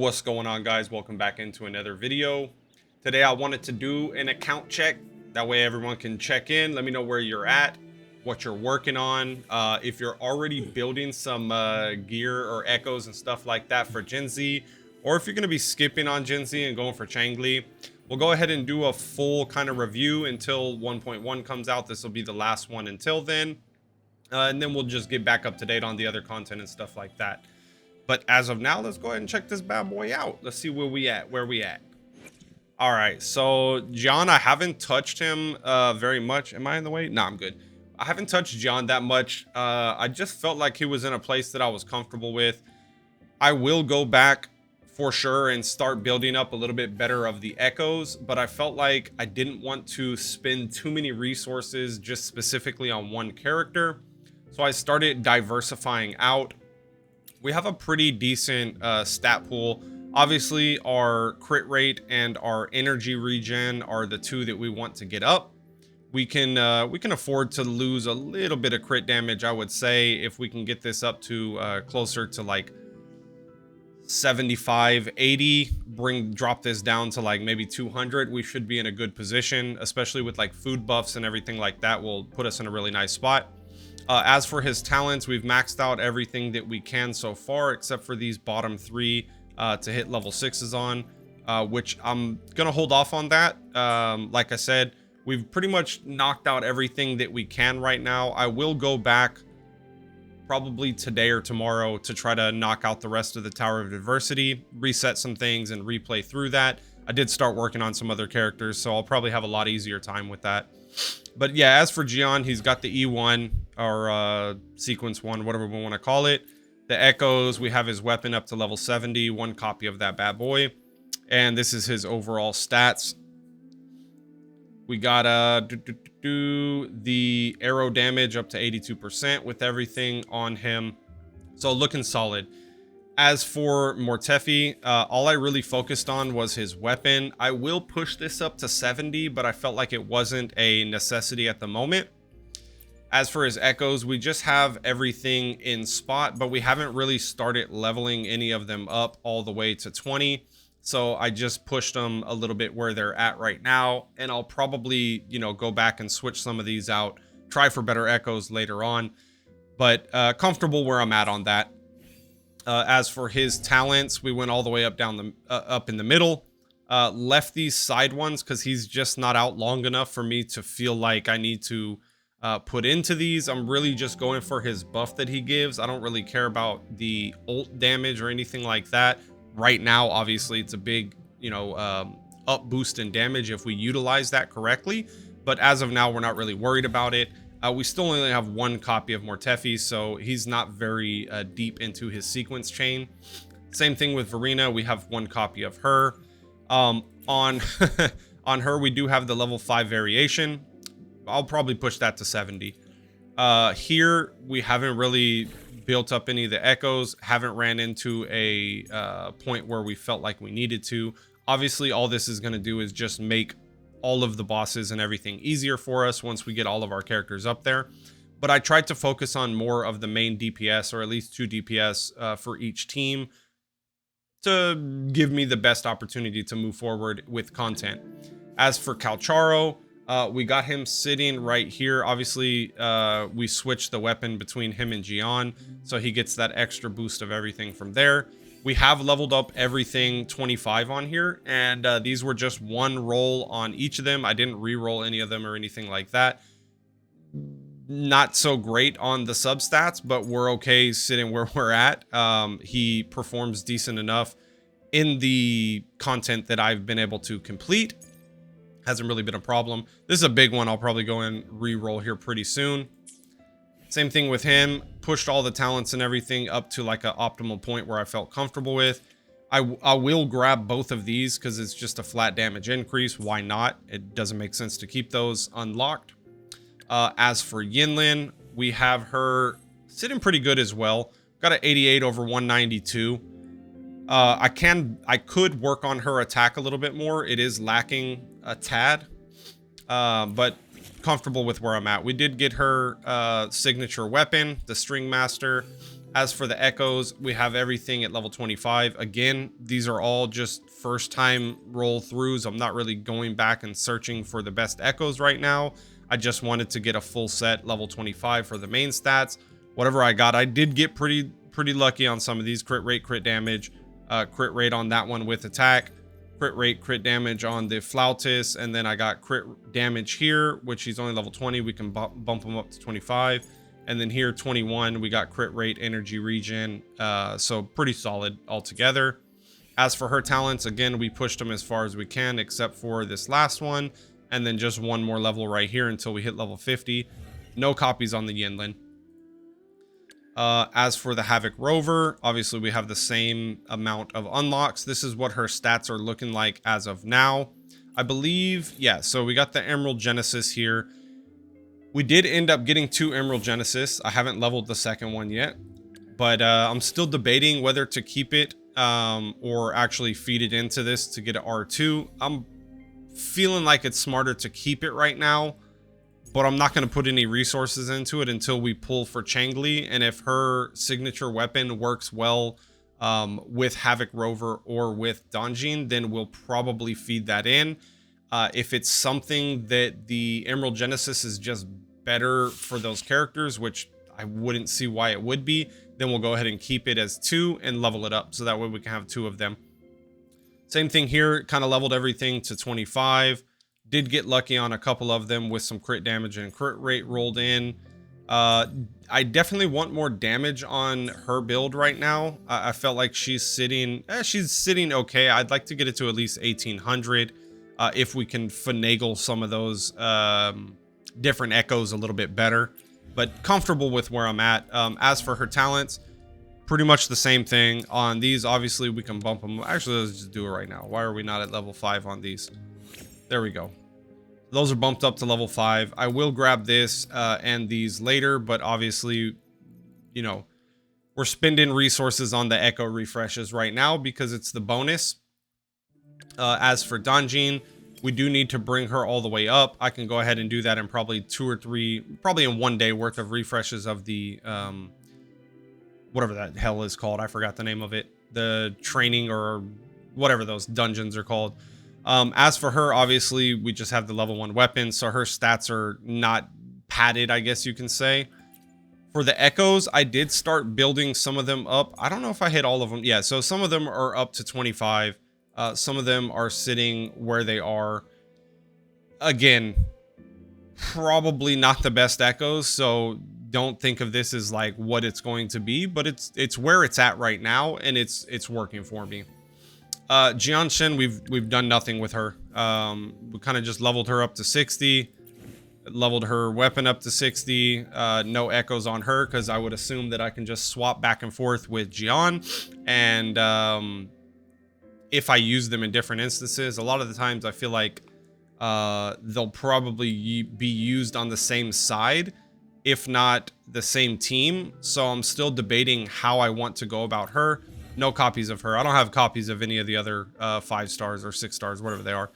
What's going on, guys? Welcome back into another video. Today I wanted to do an account check, that way everyone can check in, let me know where you're at, what you're working on, if you're already building some gear or echoes and stuff like that for Gen Z, or if you're going to be skipping on Gen Z and going for Changli. We'll go ahead and do a full kind of review until 1.1 comes out. This will be the last one until then, and then we'll just get back up to date on the other content and stuff like that. But as of now, let's go ahead and check this bad boy out. Let's see where we at. All right, so John, I haven't touched him very much. Am I in the way? No, I'm good. I haven't touched John that much. I just felt like he was in a place that I was comfortable with. I will go back for sure and start building up a little bit better of the echoes, but I felt like I didn't want to spend too many resources just specifically on one character. So I started diversifying out. We have a pretty decent stat pool. Obviously, our crit rate and our energy regen are the two that we want to get up. We can afford to lose a little bit of crit damage, I would say, if we can get this up to closer to like 75, 80. Drop this down to like maybe 200. We should be in a good position, especially with like food buffs and everything like that. Will put us in a really nice spot. As for his talents, we've maxed out everything that we can so far, except for these bottom three to hit level 6s on, which I'm going to hold off on that. Like I said, we've pretty much knocked out everything that we can right now. I will go back probably today or tomorrow to try to knock out the rest of the Tower of Adversity, reset some things, and replay through that. I did start working on some other characters, so I'll probably have a lot easier time with that. But yeah, as for Gian, he's got the E1 or sequence 1, whatever we want to call it. The echoes, we have his weapon up to level 70, one copy of that bad boy. And this is his overall stats. We got the arrow damage up to 82% with everything on him. So looking solid. As for Mortefi, all I really focused on was his weapon. I will push this up to 70, but I felt like it wasn't a necessity at the moment. As for his echoes, we just have everything in spot, but we haven't really started leveling any of them up all the way to 20. So I just pushed them a little bit where they're at right now, and I'll probably, go back and switch some of these out, try for better echoes later on, but comfortable where I'm at on that. As for his talents, we went all the way up up in the middle. Left these side ones because he's just not out long enough for me to feel like I need to put into these. I'm really just going for his buff that he gives. I don't really care about the ult damage or anything like that. Right now, obviously, it's a big, up boost in damage if we utilize that correctly. But as of now, we're not really worried about it. We still only have one copy of Mortefi, so he's not very deep into his sequence chain. Same thing with Verena. We have one copy of her. On on her, we do have the level 5 variation. I'll probably push that to 70. Here, we haven't really built up any of the echoes. Haven't ran into a point where we felt like we needed to. Obviously, all this is going to do is just make all of the bosses and everything easier for us once we get all of our characters up there. But I tried to focus on more of the main DPS, or at least 2 DPS for each team, to give me the best opportunity to move forward with content. As for Calcharo, we got him sitting right here. Obviously, we switched the weapon between him and Gian, so he gets that extra boost of everything from there. We have leveled up everything 25 on here, and these were just one roll on each of them. I didn't re-roll any of them or anything like that. Not so great on the substats, but we're okay sitting where we're at. He performs decent enough in the content that I've been able to complete. Hasn't really been a problem. This is a big one. I'll probably go and re-roll here pretty soon. Same thing with him. Pushed all the talents and everything up to like an optimal point where I felt comfortable with. I will grab both of these because it's just a flat damage increase. Why not? It doesn't make sense to keep those unlocked. As for Yinlin, we have her sitting pretty good as well. Got an 88 over 192. I could work on her attack a little bit more. It is lacking a tad, but comfortable with where I'm at. We did get her signature weapon, the String Master. As for the echoes, we have everything at level 25. Again, these are all just first time roll throughs. I'm not really going back and searching for the best echoes right now. I just wanted to get a full set level 25 for the main stats. Whatever I got, I did get pretty lucky on some of these. Crit rate, crit damage, crit rate on that one with attack, crit rate, crit damage on the Flautist, and then I got crit damage here, which he's only level 20. We can bump him up to 25. And then here, 21, we got crit rate, energy regen. So pretty solid altogether. As for her talents, again, we pushed them as far as we can, except for this last one. And then just one more level right here until we hit level 50. No copies on the Yinlin. As for the Havoc Rover, obviously we have the same amount of unlocks. This is what her stats are looking like as of now. I believe, yeah, so we got the Emerald Genesis here. We did end up getting 2 Emerald Genesis. I haven't leveled the second one yet, but I'm still debating whether to keep it or actually feed it into this to get an R2. I'm feeling like it's smarter to keep it right now, but I'm not going to put any resources into it until we pull for Changli. And if her signature weapon works well with Havoc Rover or with Donjin, then we'll probably feed that in. If it's something that the Emerald Genesis is just better for those characters, which I wouldn't see why it would be, then we'll go ahead and keep it as 2 and level it up. So that way we can have 2 of them. Same thing here, kind of leveled everything to 25. Did get lucky on a couple of them with some crit damage and crit rate rolled in. I definitely want more damage on her build right now. I felt like she's sitting okay. I'd like to get it to at least 1800 if we can finagle some of those different echoes a little bit better. But comfortable with where I'm at. As for her talents, pretty much the same thing. On these, obviously, we can bump them. Actually, let's just do it right now. Why are we not at level 5 on these? There we go. Those are bumped up to level 5. I will grab this and these later, but obviously, you know, we're spending resources on the echo refreshes right now because it's the bonus. As for Donjin, we do need to bring her all the way up. I can go ahead and do that in probably 2 or 3, probably in 1 day worth of refreshes of the, whatever that hell is called. I forgot the name of it. The training or whatever those dungeons are called. As for her, obviously, we just have the level 1 weapon, so her stats are not padded, I guess you can say. For the echoes, I did start building some of them up. I don't know if I hit all of them. Yeah, so some of them are up to 25. Some of them are sitting where they are. Again, probably not the best echoes, so don't think of this as like what it's going to be, but it's where it's at right now, and it's working for me. Jian Shen, we've done nothing with her. We kind of just leveled her up to 60, leveled her weapon up to 60. No echoes on her because I would assume that I can just swap back and forth with Jian, and if I use them in different instances, a lot of the times I feel like they'll probably be used on the same side, if not the same team. So I'm still debating how I want to go about her. No copies of her. I don't have copies of any of the other 5 stars or 6 stars, whatever they are.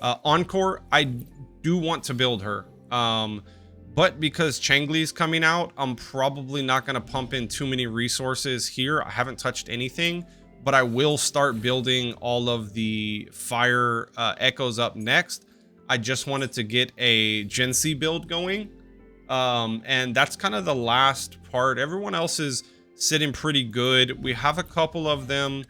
Encore, I do want to build her. But because Changli's coming out, I'm probably not going to pump in too many resources here. I haven't touched anything, but I will start building all of the fire echoes up next. I just wanted to get a Gen C build going. And that's kind of the last part. Everyone else is sitting pretty good. We have a couple of them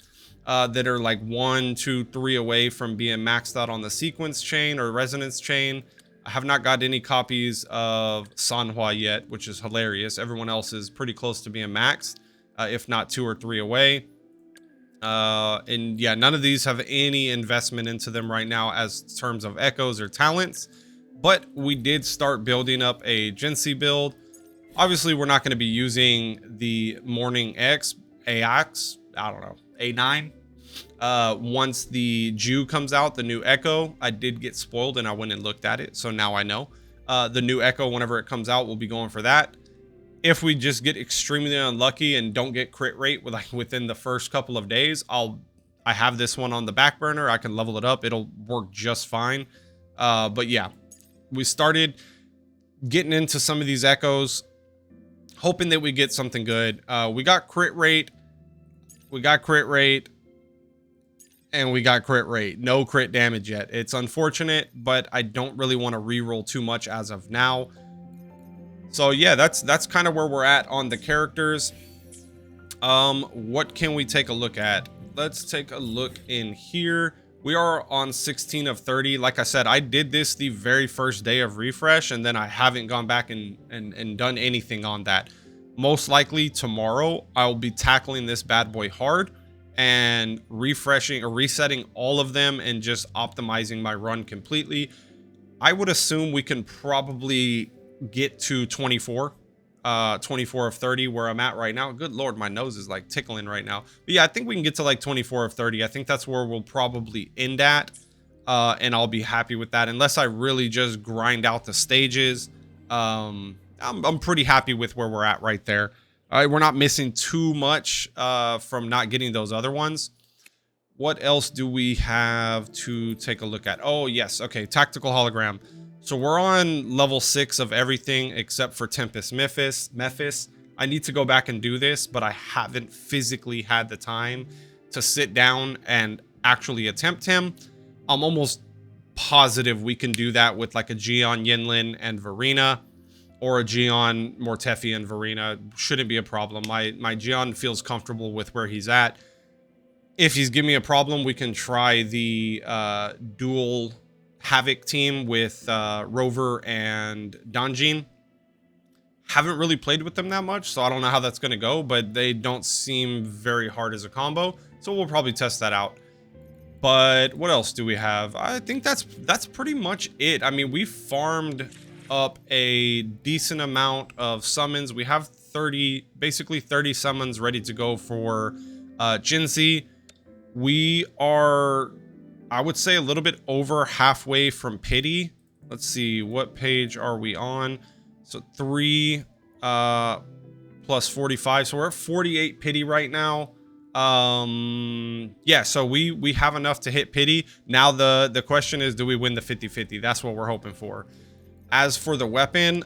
that are like 1, 2, 3 away from being maxed out on the sequence chain or resonance chain. I have not got any copies of Sanhua yet, which is hilarious. Everyone else is pretty close to being maxed, if not 2 or 3 away. And yeah, none of these have any investment into them right now as terms of echoes or talents, but we did start building up a Gen C build. Obviously, we're not going to be using the Morning X, AX, I don't know, A9. Once the Jew comes out, the new Echo, I did get spoiled and I went and looked at it, so now I know. The new Echo, whenever it comes out, we'll be going for that. If we just get extremely unlucky and don't get crit rate within the first couple of days, I have this one on the back burner. I can level it up. It'll work just fine. But yeah, we started getting into some of these echoes. hoping that we get something good. We got crit rate. We got crit rate. And we got crit rate. No crit damage yet. It's unfortunate, but I don't really want to reroll too much as of now. So yeah, that's kind of where we're at on the characters. What can we take a look at? Let's take a look in here. We are on 16 of 30. Like I said, I did this the very first day of refresh, and then I haven't gone back and done anything on that. Most likely tomorrow, I'll be tackling this bad boy hard and refreshing or resetting all of them and just optimizing my run completely. I would assume we can probably get to 24 of 30 where I'm at right now. Good lord, my nose is like tickling right now. But yeah, I think we can get to like 24 of 30. I think that's where we'll probably end at, and I'll be happy with that, unless I really just grind out the stages. I'm pretty happy with where we're at right there. We're not missing too much from not getting those other ones. What else do we have to take a look at? Oh yes, okay, tactical hologram. So we're on level 6 of everything except for Tempest Mephis. I need to go back and do this, but I haven't physically had the time to sit down and actually attempt him. I'm almost positive we can do that with like a Gion Yinlin and Verena, or a Gion Mortefi and Verena. Shouldn't be a problem. My Gion feels comfortable with where he's at. If he's giving me a problem, we can try the dual Havoc team with Rover and Donjin. Haven't really played with them that much, so I don't know how that's going to go, but they don't seem very hard as a combo, so we'll probably test that out. But what else do we have? I think that's pretty much it. I mean, we farmed up a decent amount of summons. We have basically 30 summons ready to go for Jinzi. We are, I would say, a little bit over halfway from pity. Let's see, what page are we on? So 3 plus 45, so we're at 48 pity right now. Yeah, so we have enough to hit pity. Now the question is, do we win the 50-50? That's what we're hoping for. As for the weapon,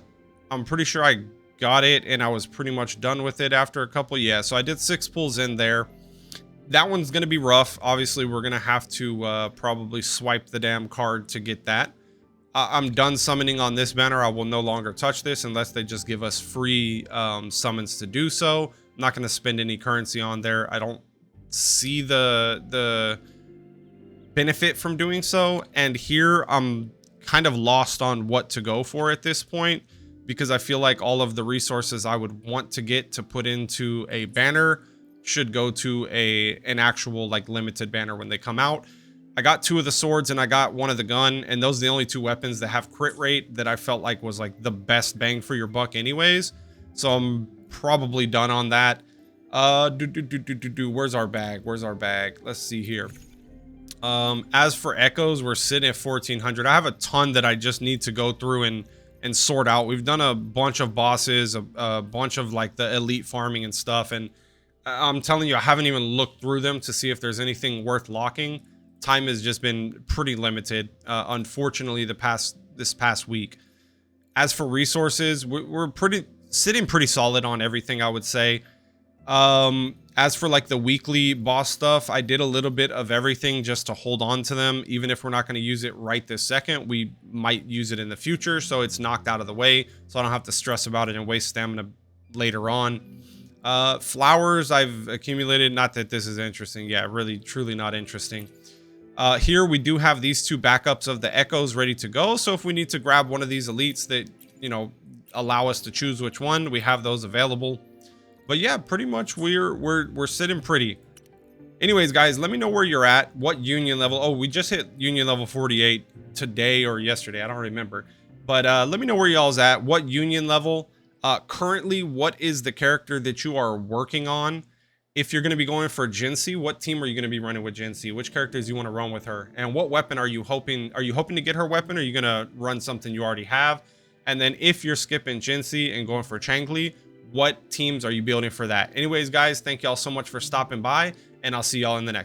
I'm pretty sure I got it and I was pretty much done with it after a couple. Yeah, so I did 6 pulls in there. That one's going to be rough. Obviously, we're going to have to probably swipe the damn card to get that. I'm done summoning on this banner. I will no longer touch this unless they just give us free summons to do so. I'm not going to spend any currency on there. I don't see the benefit from doing so. And here I'm kind of lost on what to go for at this point, because I feel like all of the resources I would want to get to put into a banner should go to an actual like limited banner when they come out. I got 2 of the swords and I got 1 of the gun, and those are the only 2 weapons that have crit rate that I felt like was like the best bang for your buck anyways. So I'm probably done on that. Where's our bag? Where's our bag? Let's see here. As for echoes, we're sitting at 1400. I have a ton that I just need to go through and sort out. We've done a bunch of bosses, a bunch of like the elite farming and stuff, and I'm telling you, I haven't even looked through them to see if there's anything worth locking. Time has just been pretty limited, unfortunately, this past week. As for resources, we're sitting pretty solid on everything, I would say. As for like the weekly boss stuff, I did a little bit of everything just to hold on to them. Even if we're not going to use it right this second, we might use it in the future, so it's knocked out of the way, so I don't have to stress about it and waste stamina later on. Flowers I've accumulated. Not that this is interesting. Yeah, really, truly not interesting. Here we do have these 2 backups of the echoes ready to go. So if we need to grab one of these elites that, you know, allow us to choose which one, we have those available. But yeah, pretty much we're sitting pretty. Anyways, guys, let me know where you're at. What union level? Oh, we just hit union level 48 today or yesterday. I don't remember. But let me know where y'all's at. What union level? Currently, what is the character that you are working on? If you're going to be going for Jinzi, what team are you going to be running with Jinzi? Which characters you want to run with her? And what weapon are you hoping? Are you hoping to get her weapon? Or are you going to run something you already have? And then if you're skipping Jinzi and going for Changli, what teams are you building for that? Anyways, guys, thank y'all so much for stopping by, and I'll see y'all in the next.